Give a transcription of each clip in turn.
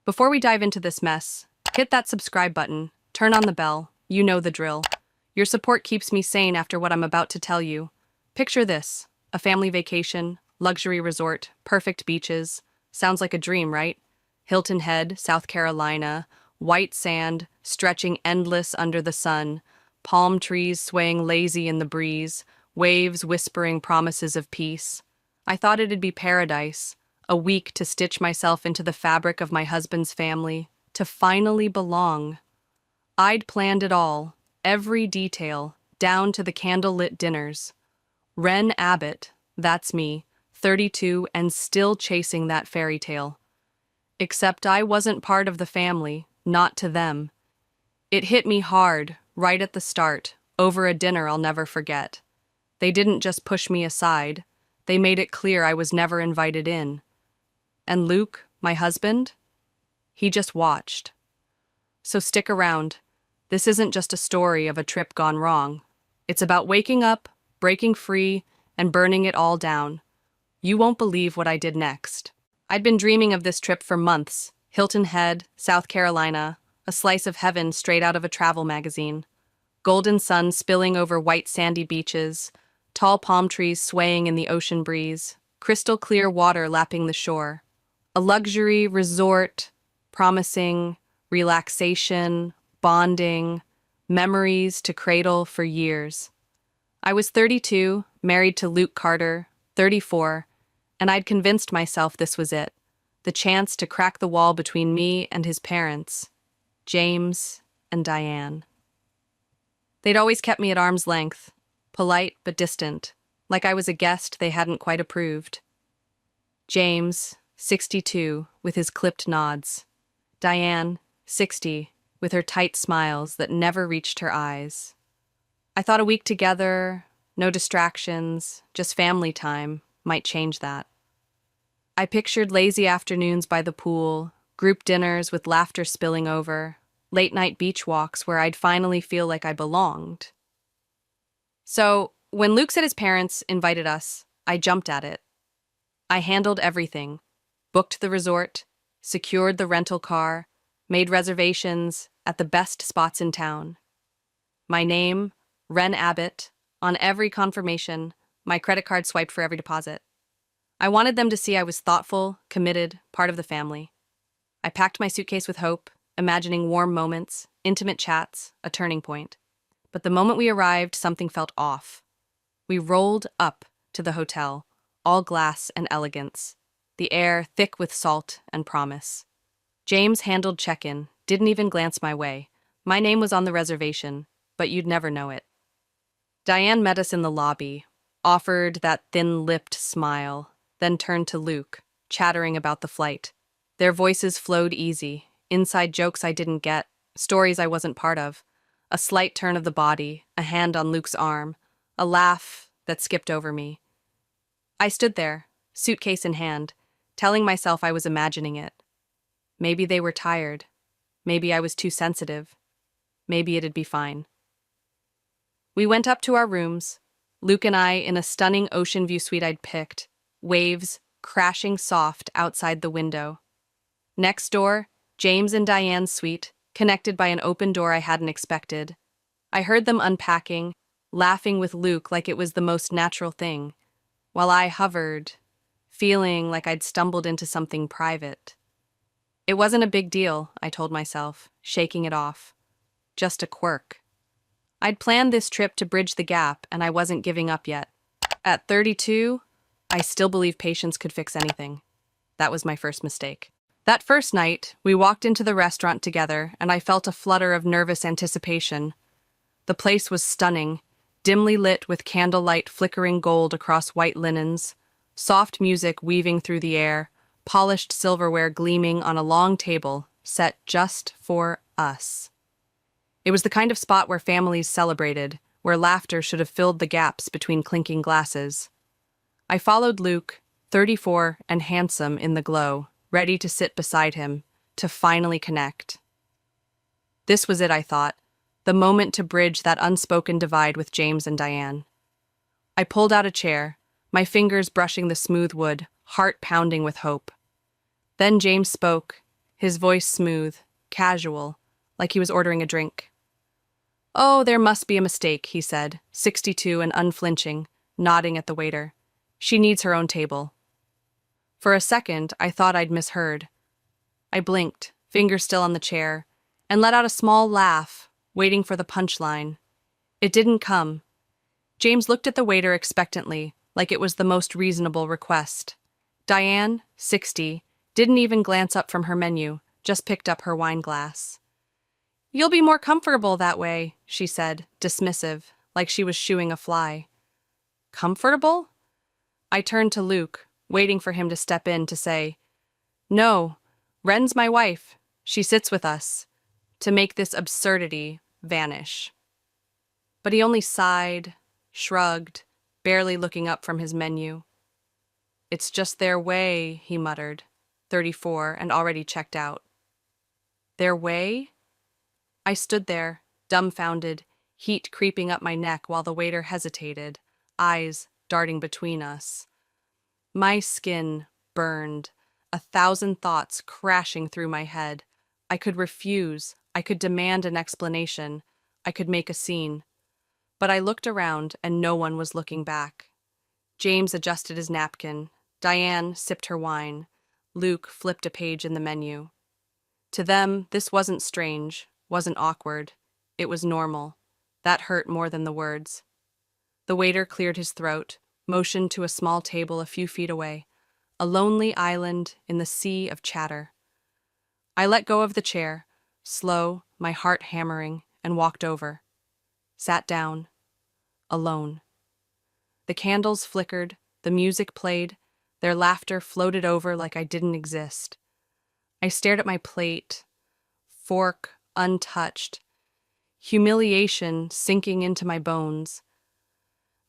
Before we dive into this mess, hit that subscribe button, turn on the bell, you know the drill. Your support keeps me sane after what I'm about to tell you. Picture this: a family vacation, luxury resort, perfect beaches. Sounds like a dream, right? Hilton Head, South Carolina, white sand stretching endless under the sun, palm trees swaying lazy in the breeze, waves whispering promises of peace. I thought it'd be paradise, a week to stitch myself into the fabric of my husband's family, to finally belong. I'd planned it all, every detail, down to the candlelit dinners. Wren Abbott, that's me, 32 and still chasing that fairy tale. Except I wasn't part of the family, not to them. It hit me hard, right at the start, over a dinner I'll never forget. They didn't just push me aside, they made it clear I was never invited in. And Luke, my husband, he just watched. So stick around. This isn't just a story of a trip gone wrong. It's about waking up, breaking free, and burning it all down. You won't believe what I did next. I'd been dreaming of this trip for months. Hilton Head, South Carolina, a slice of heaven straight out of a travel magazine. Golden sun spilling over white sandy beaches, tall palm trees swaying in the ocean breeze, crystal clear water lapping the shore. A luxury resort, promising relaxation, bonding, memories to cradle for years. I was 32, married to Luke Carter, 34, and I'd convinced myself this was it, the chance to crack the wall between me and his parents, James and Diane. They'd always kept me at arm's length, polite but distant, like I was a guest they hadn't quite approved. James, 62, with his clipped nods. Diane, 60, with her tight smiles that never reached her eyes. I thought a week together, no distractions, just family time, might change that. I pictured lazy afternoons by the pool, group dinners with laughter spilling over, late-night beach walks where I'd finally feel like I belonged. So, when Luke said his parents invited us, I jumped at it. I handled everything, booked the resort, secured the rental car, made reservations at the best spots in town. My name, Wren Abbott, on every confirmation, my credit card swiped for every deposit. I wanted them to see I was thoughtful, committed, part of the family. I packed my suitcase with hope, imagining warm moments, intimate chats, a turning point. But the moment we arrived, something felt off. We rolled up to the hotel, all glass and elegance, the air thick with salt and promise. James handled check-in, didn't even glance my way. My name was on the reservation, but you'd never know it. Diane met us in the lobby, offered that thin-lipped smile, then turned to Luke, chattering about the flight. Their voices flowed easy, inside jokes I didn't get, stories I wasn't part of, a slight turn of the body, a hand on Luke's arm, a laugh that skipped over me. I stood there, suitcase in hand, telling myself I was imagining it. Maybe they were tired. Maybe I was too sensitive. Maybe it'd be fine. We went up to our rooms, Luke and I in a stunning ocean view suite I'd picked, waves crashing soft outside the window. Next door, James and Diane's suite, connected by an open door I hadn't expected. I heard them unpacking, laughing with Luke like it was the most natural thing, while I hovered, feeling like I'd stumbled into something private. It wasn't a big deal, I told myself, shaking it off. Just a quirk. I'd planned this trip to bridge the gap, and I wasn't giving up yet. At 32, I still believed patience could fix anything. That was my first mistake. That first night, we walked into the restaurant together, and I felt a flutter of nervous anticipation. The place was stunning, dimly lit with candlelight flickering gold across white linens, soft music weaving through the air, polished silverware gleaming on a long table set just for us. It was the kind of spot where families celebrated, where laughter should have filled the gaps between clinking glasses. I followed Luke, 34 and handsome in the glow, ready to sit beside him, to finally connect. This was it, I thought, the moment to bridge that unspoken divide with James and Diane. I pulled out a chair, my fingers brushing the smooth wood, heart pounding with hope. Then James spoke, his voice smooth, casual, like he was ordering a drink. "Oh, there must be a mistake," he said, 62 and unflinching, nodding at the waiter. "She needs her own table." For a second, I thought I'd misheard. I blinked, finger still on the chair, and let out a small laugh, waiting for the punchline. It didn't come. James looked at the waiter expectantly, like it was the most reasonable request. Diane, 60, didn't even glance up from her menu, just picked up her wine glass. "You'll be more comfortable that way," she said, dismissive, like she was shooing a fly. "Comfortable?" I turned to Luke, waiting for him to step in to say, "No, Wren's my wife. She sits with us," to make this absurdity vanish. But he only sighed, shrugged, barely looking up from his menu. "It's just their way," he muttered, 34 and already checked out. "Their way?" I stood there, dumbfounded, heat creeping up my neck while the waiter hesitated, eyes darting between us. My skin burned, 1,000 thoughts crashing through my head. I could refuse, I could demand an explanation, I could make a scene. But I looked around and no one was looking back. James adjusted his napkin, Diane sipped her wine, Luke flipped a page in the menu. To them, this wasn't strange, wasn't awkward. It was normal. That hurt more than the words. The waiter cleared his throat, motioned to a small table a few feet away, a lonely island in the sea of chatter. I let go of the chair, slow, my heart hammering, and walked over. Sat down. Alone. The candles flickered, the music played, their laughter floated over like I didn't exist. I stared at my plate, fork untouched, humiliation sinking into my bones.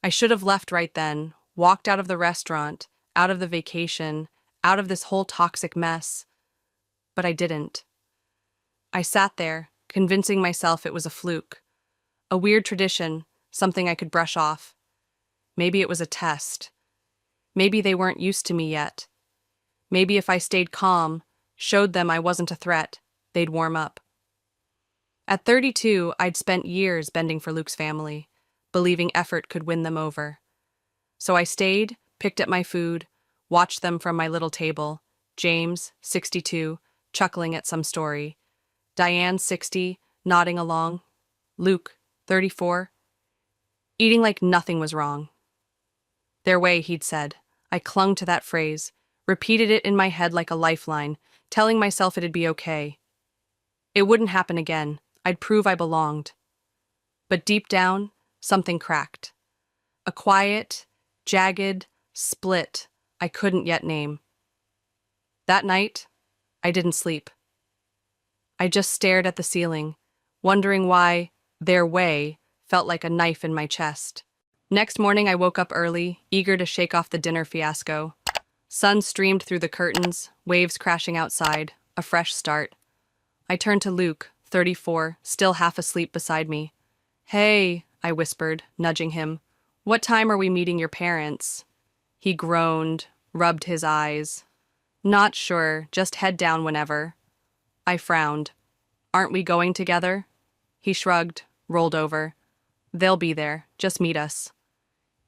I should have left right then, walked out of the restaurant, out of the vacation, out of this whole toxic mess. But I didn't. I sat there, convincing myself it was a fluke. A weird tradition, something I could brush off. Maybe it was a test. Maybe they weren't used to me yet. Maybe if I stayed calm, showed them I wasn't a threat, they'd warm up. At 32, I'd spent years bending for Luke's family, believing effort could win them over. So I stayed, picked at my food, watched them from my little table, James, 62, chuckling at some story, Diane, 60, nodding along, Luke, 34, eating like nothing was wrong. Their way, he'd said. I clung to that phrase, repeated it in my head like a lifeline, telling myself it'd be okay. It wouldn't happen again. I'd prove I belonged. But deep down, something cracked. A quiet, jagged split I couldn't yet name. That night, I didn't sleep. I just stared at the ceiling, wondering why their way felt like a knife in my chest. Next morning, I woke up early, eager to shake off the dinner fiasco. Sun streamed through the curtains, waves crashing outside, a fresh start. I turned to Luke, 34, still half asleep beside me. "Hey," I whispered, nudging him. "What time are we meeting your parents?" He groaned, rubbed his eyes. "Not sure, just head down whenever." I frowned. "Aren't we going together?" He shrugged, rolled over. "They'll be there, just meet us."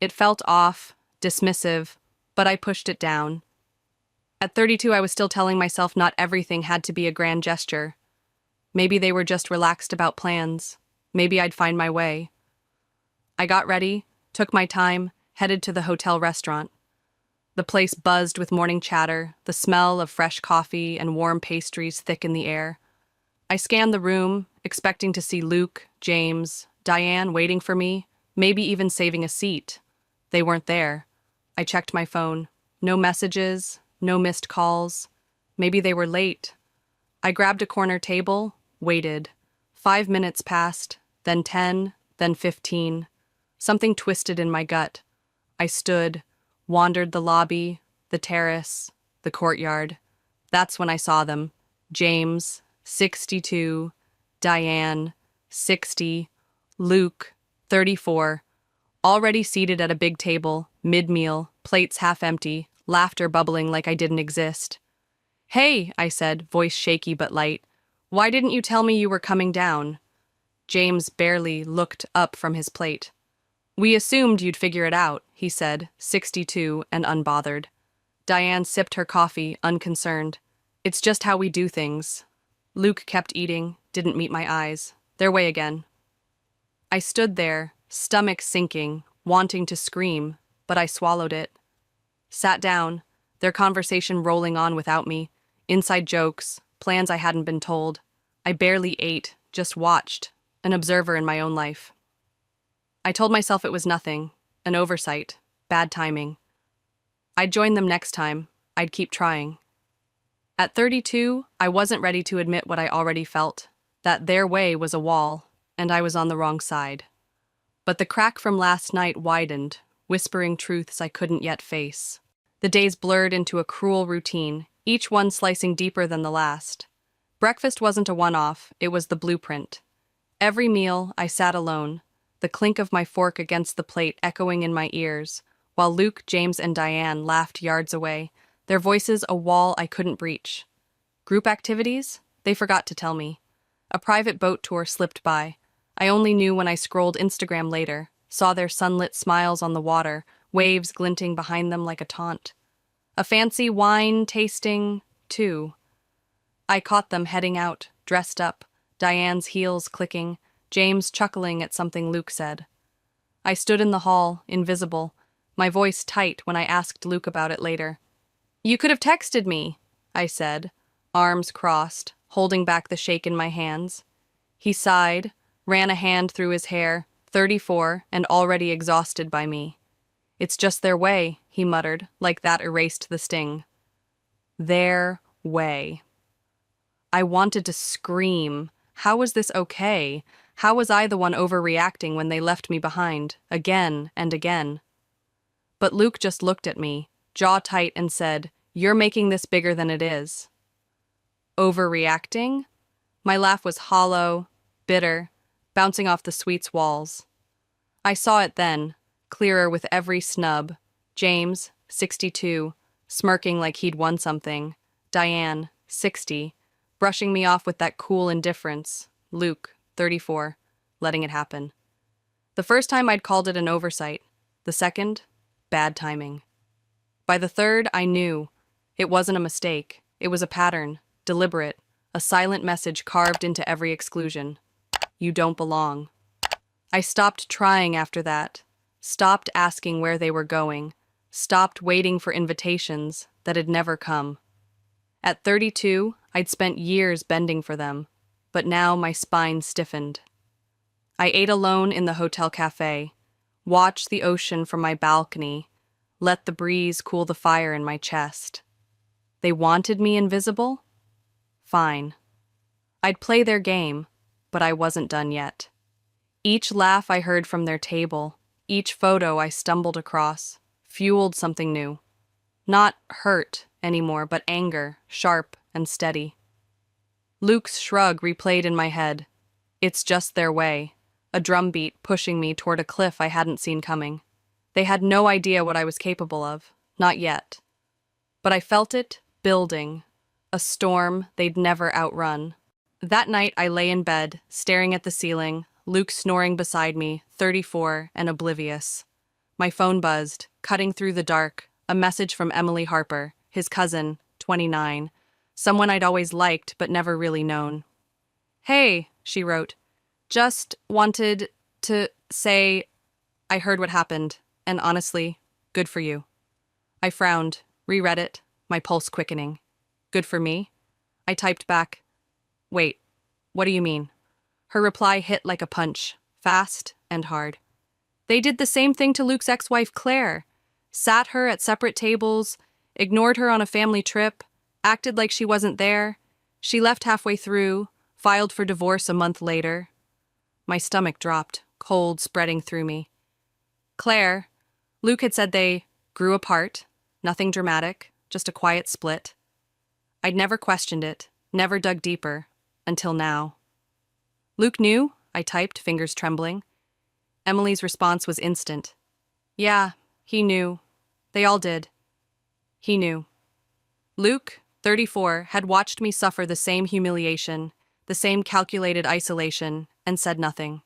It felt off, dismissive, but I pushed it down. At 32, I was still telling myself not everything had to be a grand gesture. Maybe they were just relaxed about plans. Maybe I'd find my way. I got ready, took my time, headed to the hotel restaurant. The place buzzed with morning chatter, the smell of fresh coffee and warm pastries thick in the air. I scanned the room, expecting to see Luke, James, Diane waiting for me, maybe even saving a seat. They weren't there. I checked my phone. No messages, no missed calls. Maybe they were late. I grabbed a corner table, waited. 5 minutes passed, then 10, then 15. Something twisted in my gut. I stood, wandered the lobby, the terrace, the courtyard. That's when I saw them. James, 62, Diane, 60, Luke, 34, already seated at a big table, mid-meal, plates half empty, laughter bubbling like I didn't exist. Hey, I said, voice shaky but light. Why didn't you tell me you were coming down? James barely looked up from his plate. We assumed you'd figure it out, he said, 62 and unbothered. Diane sipped her coffee, unconcerned. It's just how we do things. Luke kept eating, didn't meet my eyes. Their way again. I stood there, stomach sinking, wanting to scream, but I swallowed it. Sat down, their conversation rolling on without me. Inside jokes, plans I hadn't been told. I barely ate, just watched, an observer in my own life. I told myself it was nothing, an oversight, bad timing. I'd join them next time, I'd keep trying. At 32, I wasn't ready to admit what I already felt, that their way was a wall, and I was on the wrong side. But the crack from last night widened, whispering truths I couldn't yet face. The days blurred into a cruel routine, each one slicing deeper than the last. Breakfast wasn't a one-off, it was the blueprint. Every meal, I sat alone, the clink of my fork against the plate echoing in my ears, while Luke, James, and Diane laughed yards away, their voices a wall I couldn't breach. Group activities? They forgot to tell me. A private boat tour slipped by. I only knew when I scrolled Instagram later, saw their sunlit smiles on the water, waves glinting behind them like a taunt. A fancy wine tasting, too. I caught them heading out, dressed up, Diane's heels clicking, James chuckling at something Luke said. I stood in the hall, invisible, my voice tight when I asked Luke about it later. You could have texted me, I said, arms crossed, holding back the shake in my hands. He sighed, ran a hand through his hair, 34 and already exhausted by me. It's just their way, he muttered, like that erased the sting. Their way. I wanted to scream. How was this okay? How was I the one overreacting when they left me behind, again and again? But Luke just looked at me, jaw tight, and said, You're making this bigger than it is. Overreacting? My laugh was hollow, bitter, bouncing off the suite's walls. I saw it then, clearer with every snub. James, 62, smirking like he'd won something. Diane, 60, brushing me off with that cool indifference. Luke, 34, letting it happen. The first time I'd called it an oversight. The second, bad timing. By the third, I knew. It wasn't a mistake. It was a pattern, deliberate, a silent message carved into every exclusion. You don't belong. I stopped trying after that, stopped asking where they were going, stopped waiting for invitations that had never come. At 32, I'd spent years bending for them, but now my spine stiffened. I ate alone in the hotel cafe, watched the ocean from my balcony, let the breeze cool the fire in my chest. They wanted me invisible? Fine. I'd play their game, but I wasn't done yet. Each laugh I heard from their table, each photo I stumbled across, fueled something new. Not hurt anymore, but anger, sharp and steady. Luke's shrug replayed in my head. It's just their way, a drumbeat pushing me toward a cliff I hadn't seen coming. They had no idea what I was capable of, not yet. But I felt it building, a storm they'd never outrun. That night I lay in bed, staring at the ceiling, Luke snoring beside me, 34 and oblivious. My phone buzzed, cutting through the dark, a message from Emily Harper, his cousin, 29, someone I'd always liked but never really known. Hey, she wrote, just wanted to say I heard what happened, and honestly, good for you. I frowned, reread it, my pulse quickening. Good for me? I typed back, wait, what do you mean? Her reply hit like a punch, fast and hard. They did the same thing to Luke's ex-wife Claire. Sat her at separate tables, ignored her on a family trip, acted like she wasn't there. She left halfway through, filed for divorce a month later. My stomach dropped, cold spreading through me. Claire, Luke had said they grew apart, nothing dramatic, just a quiet split. I'd never questioned it, never dug deeper, until now. Luke knew, I typed, fingers trembling. Emily's response was instant. Yeah, he knew. They all did. He knew. Luke, 34, had watched me suffer the same humiliation, the same calculated isolation, and said nothing.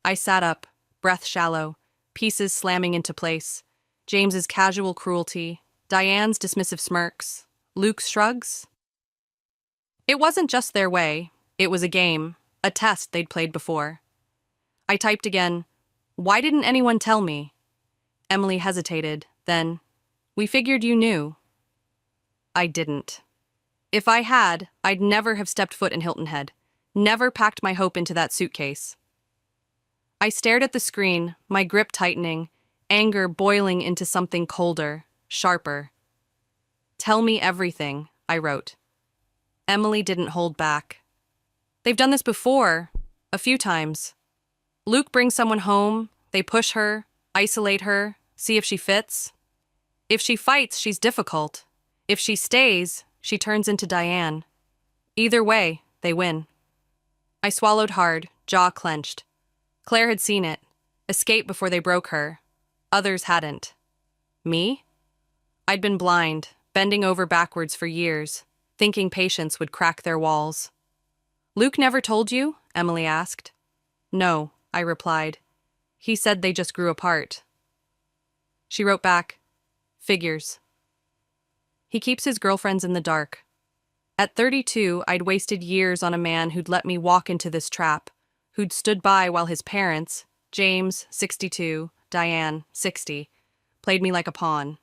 I sat up, breath shallow, pieces slamming into place. James's casual cruelty, Diane's dismissive smirks, Luke's shrugs. It wasn't just their way, it was a game, a test they'd played before. I typed again, "Why didn't anyone tell me?" Emily hesitated, then, "We figured you knew." I didn't. If I had, I'd never have stepped foot in Hilton Head, never packed my hope into that suitcase. I stared at the screen, my grip tightening, anger boiling into something colder, sharper. "Tell me everything," I wrote. Emily didn't hold back. "They've done this before, a few times. Luke brings someone home, they push her, isolate her, see if she fits. If she fights, she's difficult. If she stays, she turns into Diane. Either way, they win." I swallowed hard, jaw clenched. Claire had seen it, escaped before they broke her. Others hadn't. Me? I'd been blind, bending over backwards for years, thinking patience would crack their walls. "Luke never told you?" Emily asked. "No," I replied. "He said they just grew apart." She wrote back, "Figures. He keeps his girlfriends in the dark." At 32, I'd wasted years on a man who'd let me walk into this trap, who'd stood by while his parents, James, 62, Diane, 60, played me like a pawn.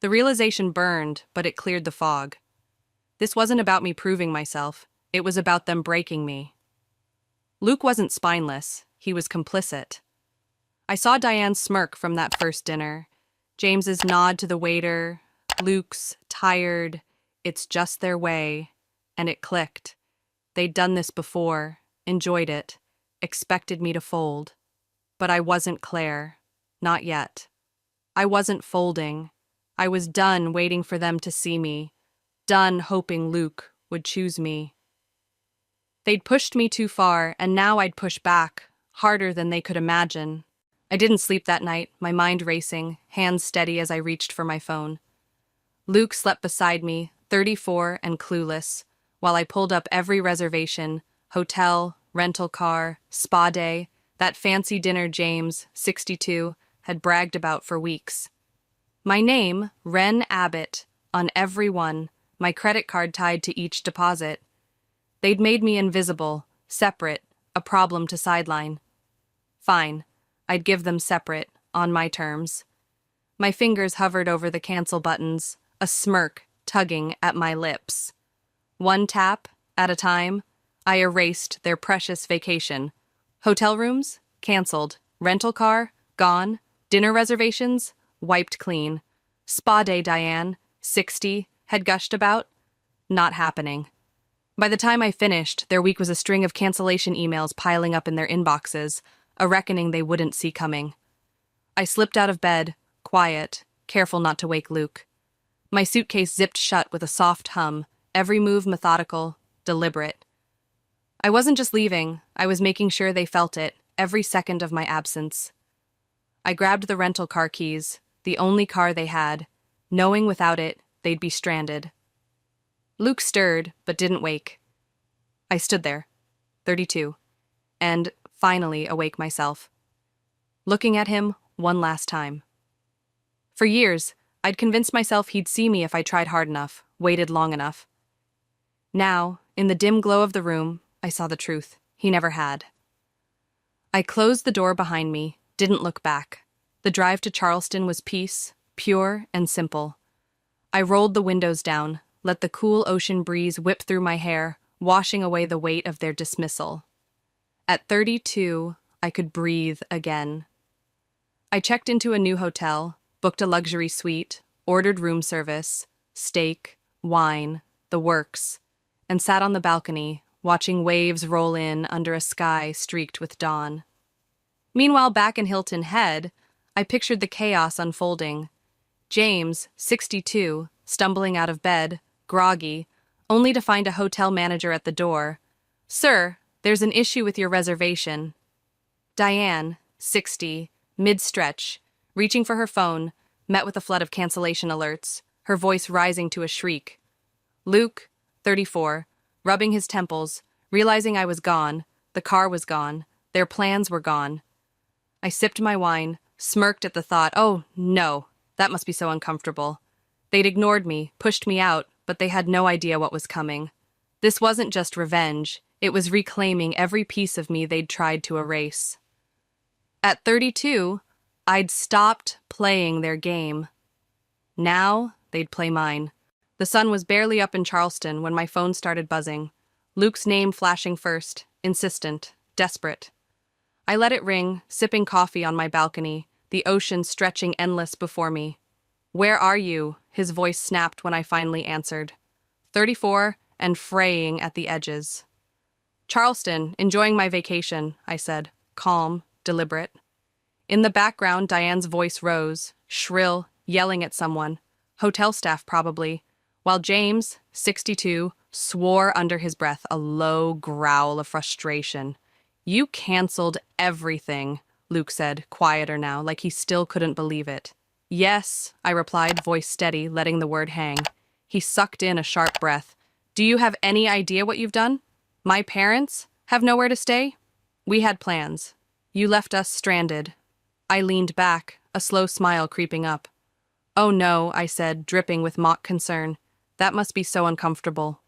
The realization burned, but it cleared the fog. This wasn't about me proving myself, it was about them breaking me. Luke wasn't spineless, he was complicit. I saw Diane's smirk from that first dinner, James's nod to the waiter, Luke's tired, "It's just their way," and it clicked. They'd done this before, enjoyed it, expected me to fold. But I wasn't Claire. Not yet. I wasn't folding. I was done waiting for them to see me, done hoping Luke would choose me. They'd pushed me too far, and now I'd push back, harder than they could imagine. I didn't sleep that night, my mind racing, hands steady as I reached for my phone. Luke slept beside me, 34 and clueless, while I pulled up every reservation, hotel, rental car, spa day, that fancy dinner James, 62, had bragged about for weeks. My name, Wren Abbott, on every one, my credit card tied to each deposit. They'd made me invisible, separate, a problem to sideline. Fine, I'd give them separate, on my terms. My fingers hovered over the cancel buttons, a smirk tugging at my lips. One tap, at a time, I erased their precious vacation. Hotel rooms? Canceled. Rental car? Gone. Dinner reservations? Wiped clean. Spa day Diane, 60, had gushed about? Not happening. By the time I finished, their week was a string of cancellation emails piling up in their inboxes, a reckoning they wouldn't see coming. I slipped out of bed, quiet, careful not to wake Luke. My suitcase zipped shut with a soft hum, every move methodical, deliberate. I wasn't just leaving, I was making sure they felt it, every second of my absence. I grabbed the rental car keys, the only car they had, knowing without it, they'd be stranded. Luke stirred, but didn't wake. I stood there, 32, and finally awake myself, looking at him one last time. For years, I'd convinced myself he'd see me if I tried hard enough, waited long enough. Now, in the dim glow of the room, I saw the truth. He never had. I closed the door behind me, didn't look back. The drive to Charleston was peace, pure and simple. I rolled the windows down, let the cool ocean breeze whip through my hair, washing away the weight of their dismissal. At 32, I could breathe again. I checked into a new hotel, booked a luxury suite, ordered room service, steak, wine, the works, and sat on the balcony, watching waves roll in under a sky streaked with dawn. Meanwhile, back in Hilton Head, I pictured the chaos unfolding. James, 62, stumbling out of bed, groggy, only to find a hotel manager at the door. "Sir, there's an issue with your reservation." Diane, 60, mid-stretch, reaching for her phone, met with a flood of cancellation alerts, her voice rising to a shriek. Luke, 34, rubbing his temples, realizing I was gone, the car was gone, their plans were gone. I sipped my wine, smirked at the thought, oh, no, that must be so uncomfortable. They'd ignored me, pushed me out, but they had no idea what was coming. This wasn't just revenge, it was reclaiming every piece of me they'd tried to erase. At 32, I'd stopped playing their game. Now, they'd play mine. The sun was barely up in Charleston when my phone started buzzing. Luke's name flashing first, insistent, desperate. I let it ring, sipping coffee on my balcony, the ocean stretching endless before me. "Where are you?" his voice snapped when I finally answered. 34 and fraying at the edges. "Charleston, enjoying my vacation," I said, calm, deliberate. In the background, Diane's voice rose, shrill, yelling at someone. Hotel staff, probably, while James, 62, swore under his breath, a low growl of frustration. "You canceled everything," Luke said, quieter now, like he still couldn't believe it. "Yes," I replied, voice steady, letting the word hang. He sucked in a sharp breath. "Do you have any idea what you've done? My parents have nowhere to stay? We had plans. You left us stranded." I leaned back, a slow smile creeping up. "Oh no," I said, dripping with mock concern. "That must be so uncomfortable."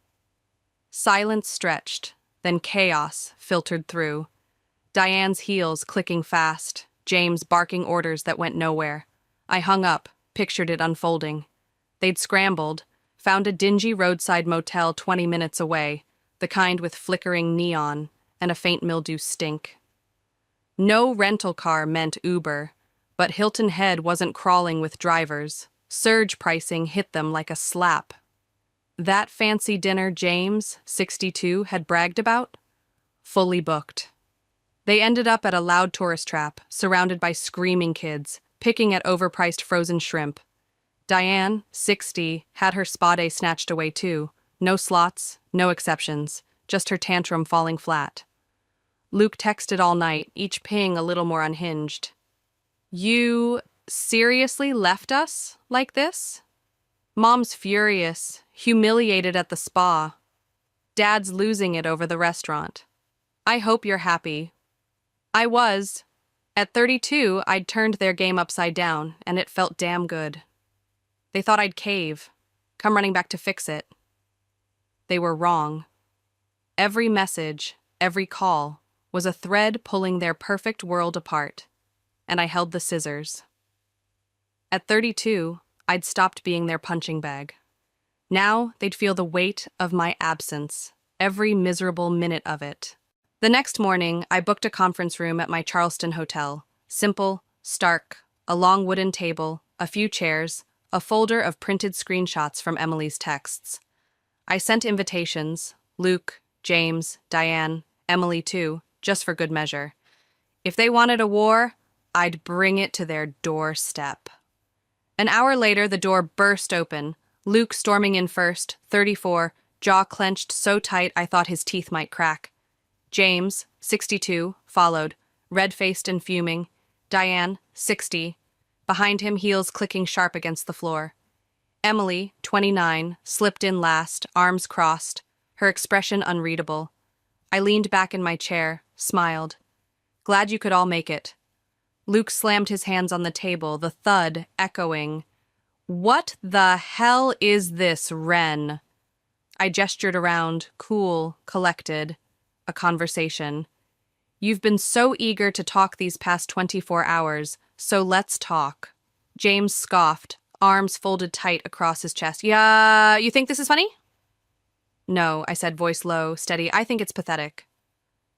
Silence stretched, then chaos filtered through. Diane's heels clicking fast, James barking orders that went nowhere. I hung up, pictured it unfolding. They'd scrambled, found a dingy roadside motel 20 minutes away, the kind with flickering neon and a faint mildew stink. No rental car meant Uber, but Hilton Head wasn't crawling with drivers. Surge pricing hit them like a slap. That fancy dinner James, 62, had bragged about? Fully booked. They ended up at a loud tourist trap, surrounded by screaming kids, picking at overpriced frozen shrimp. Diane, 60, had her spa day snatched away too. No slots, no exceptions, just her tantrum falling flat. Luke texted all night, each ping a little more unhinged. "You seriously left us like this?" Mom's furious, humiliated at the spa. Dad's losing it over the restaurant. "I hope you're happy." I was. At 32, I'd turned their game upside down, and it felt damn good. They thought I'd cave, come running back to fix it. They were wrong. Every message, every call, was a thread pulling their perfect world apart, and I held the scissors. At 32, I'd stopped being their punching bag. Now they'd feel the weight of my absence, every miserable minute of it. The next morning, I booked a conference room at my Charleston hotel. Simple, stark, a long wooden table, a few chairs, a folder of printed screenshots from Emily's texts. I sent invitations, Luke, James, Diane, Emily too, just for good measure. If they wanted a war, I'd bring it to their doorstep. An hour later, the door burst open, Luke storming in first, 34, jaw clenched so tight I thought his teeth might crack. James, 62, followed, red-faced and fuming. Diane, 60, behind him, heels clicking sharp against the floor. Emily, 29, slipped in last, arms crossed, her expression unreadable. I leaned back in my chair, smiled. "Glad you could all make it." Luke slammed his hands on the table, the thud echoing. "What the hell is this, Ren?" I gestured around, cool, collected. A conversation. "You've been so eager to talk these past 24 hours, so let's talk." James scoffed, arms folded tight across his chest. "Yeah, you think this is funny?" "No," I said, voice low, steady. "I think it's pathetic."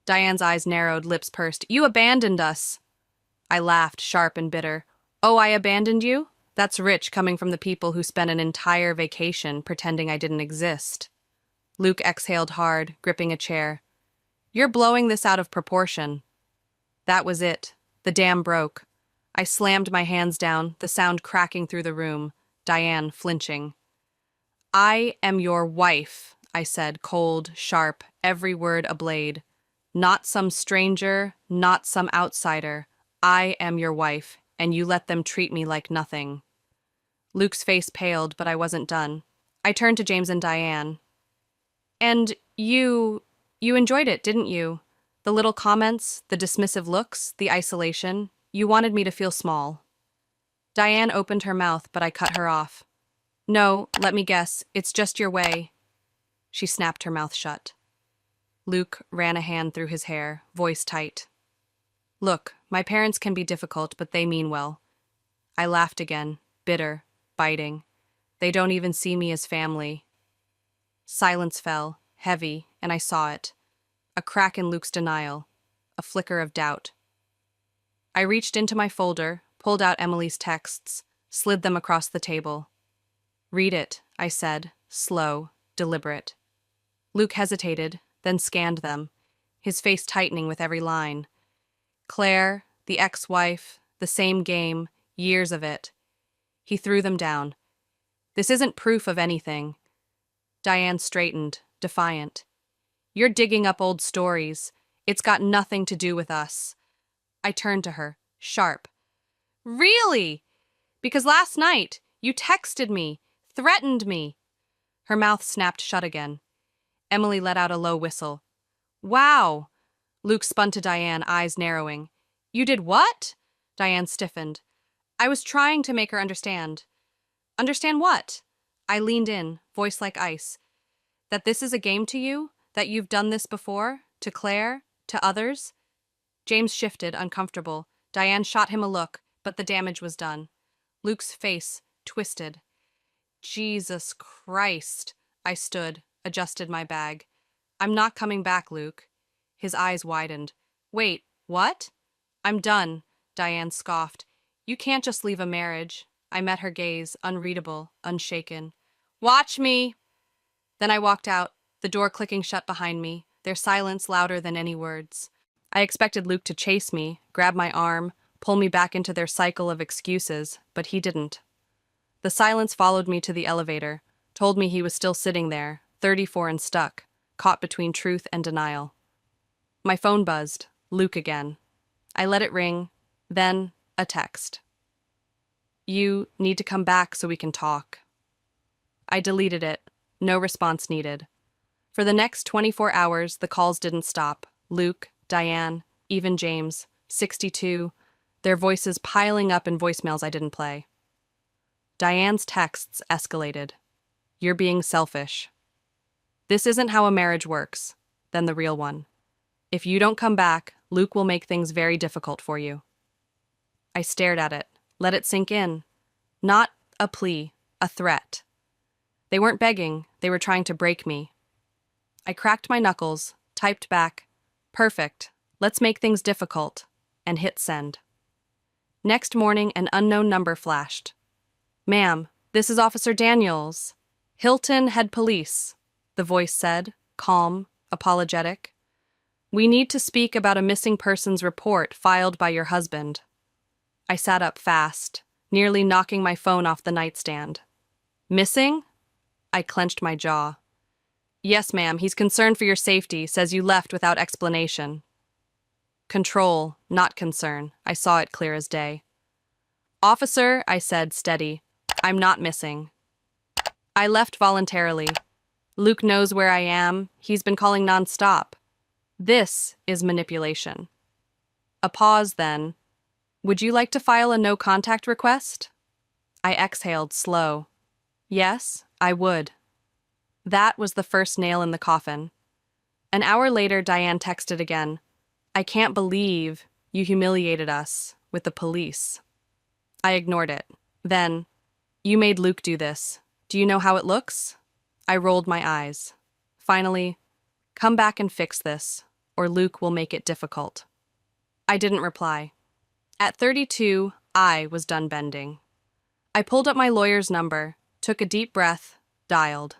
Diane's eyes narrowed, lips pursed. "You abandoned us." I laughed, sharp and bitter. "Oh, I abandoned you? That's rich coming from the people who spent an entire vacation pretending I didn't exist." Luke exhaled hard, gripping a chair. "You're blowing this out of proportion." That was it. The dam broke. I slammed my hands down, the sound cracking through the room, Diane flinching. "I am your wife," I said, cold, sharp, every word a blade. "Not some stranger, not some outsider. I am your wife, and you let them treat me like nothing." Luke's face paled, but I wasn't done. I turned to James and Diane. And you enjoyed it, didn't you? The little comments, the dismissive looks, the isolation. You wanted me to feel small. Diane opened her mouth, but I cut her off. No, let me guess, it's just your way. She snapped her mouth shut. Luke ran a hand through his hair, voice tight. Look, my parents can be difficult, but they mean well. I laughed again, bitter, biting. They don't even see me as family. Silence fell, heavy, and I saw it. A crack in Luke's denial, a flicker of doubt. I reached into my folder, pulled out Emily's texts, slid them across the table. Read it, I said, slow, deliberate. Luke hesitated, then scanned them, his face tightening with every line. Claire, the ex-wife, the same game, years of it. He threw them down. This isn't proof of anything. Diane straightened, defiant. You're digging up old stories. It's got nothing to do with us. I turned to her, sharp. Really? Because last night, you texted me, threatened me. Her mouth snapped shut again. Emily let out a low whistle. Wow! Luke spun to Diane, eyes narrowing. You did what? Diane stiffened. I was trying to make her understand. Understand what? I leaned in, voice like ice. That this is a game to you? That you've done this before? To Claire? To others? James shifted, uncomfortable. Diane shot him a look, but the damage was done. Luke's face twisted. Jesus Christ! I stood, adjusted my bag. I'm not coming back, Luke. His eyes widened. Wait, what? I'm done, Diane scoffed. You can't just leave a marriage. I met her gaze, unreadable, unshaken. Watch me! Then I walked out, the door clicking shut behind me, their silence louder than any words. I expected Luke to chase me, grab my arm, pull me back into their cycle of excuses, but he didn't. The silence followed me to the elevator, told me he was still sitting there, 34 and stuck, caught between truth and denial. My phone buzzed, Luke again. I let it ring, then a text. You need to come back so we can talk. I deleted it, no response needed. For the next 24 hours, the calls didn't stop. Luke, Diane, even James, 62, their voices piling up in voicemails I didn't play. Diane's texts escalated. You're being selfish. This isn't how a marriage works, then the real one. If you don't come back, Luke will make things very difficult for you. I stared at it, let it sink in. Not a plea, a threat. They weren't begging, they were trying to break me. I cracked my knuckles, typed back, perfect, let's make things difficult, and hit send. Next morning, an unknown number flashed. Ma'am, this is Officer Daniels. Hilton Head Police, the voice said, calm, apologetic. We need to speak about a missing persons report filed by your husband. I sat up fast, nearly knocking my phone off the nightstand. Missing? I clenched my jaw. Yes, ma'am, he's concerned for your safety, says you left without explanation. Control, not concern. I saw it clear as day. Officer, I said, steady. I'm not missing. I left voluntarily. Luke knows where I am. He's been calling nonstop. This is manipulation. A pause, then. Would you like to file a no-contact request? I exhaled, slow. Yes, I would. That was the first nail in the coffin. An hour later, Diane texted again. I can't believe you humiliated us with the police. I ignored it. Then, you made Luke do this. Do you know how it looks? I rolled my eyes. Finally, come back and fix this, or Luke will make it difficult. I didn't reply. At 32, I was done bending. I pulled up my lawyer's number, took a deep breath, dialed.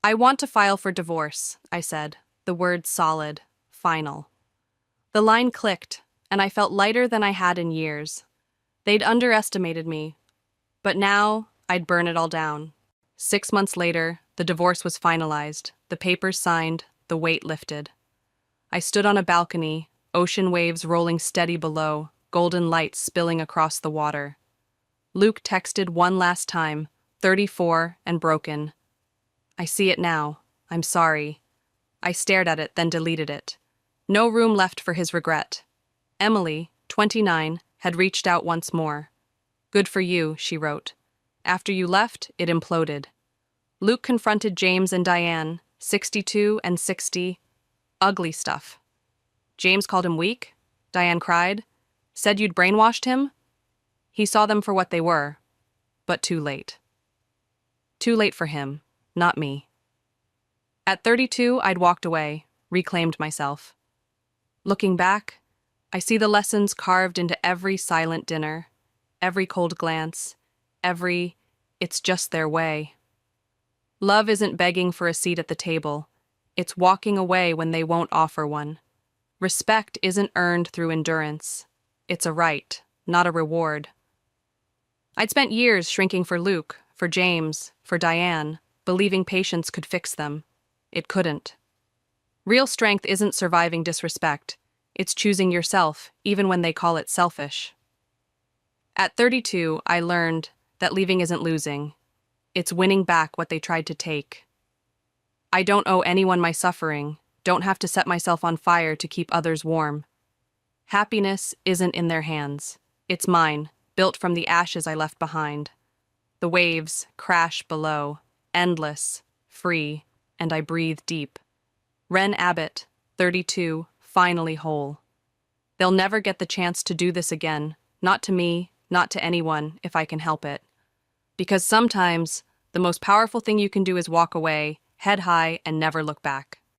I want to file for divorce, I said, the words solid, final. The line clicked, and I felt lighter than I had in years. They'd underestimated me, but now I'd burn it all down. 6 months later, the divorce was finalized, the papers signed, the weight lifted. I stood on a balcony, ocean waves rolling steady below, golden lights spilling across the water. Luke texted one last time, 34 and broken, I see it now. I'm sorry. I stared at it, then deleted it. No room left for his regret. Emily, 29, had reached out once more. Good for you, she wrote. After you left, it imploded. Luke confronted James and Diane, 62 and 60. Ugly stuff. James called him weak? Diane cried. Said you'd brainwashed him? He saw them for what they were, but too late. Too late for him, not me. At 32, I'd walked away, reclaimed myself. Looking back, I see the lessons carved into every silent dinner, every cold glance, every, it's just their way. Love isn't begging for a seat at the table. It's walking away when they won't offer one. Respect isn't earned through endurance. It's a right, not a reward. I'd spent years shrinking for Luke, for James, for Diane, believing patience could fix them. It couldn't. Real strength isn't surviving disrespect. It's choosing yourself, even when they call it selfish. At 32, I learned that leaving isn't losing. It's winning back what they tried to take. I don't owe anyone my suffering, don't have to set myself on fire to keep others warm. Happiness isn't in their hands. It's mine, built from the ashes I left behind. The waves crash below, endless, free, and I breathe deep. Wren Abbott, 32, finally whole. They'll never get the chance to do this again, not to me, not to anyone, if I can help it. Because sometimes, the most powerful thing you can do is walk away, head high, and never look back.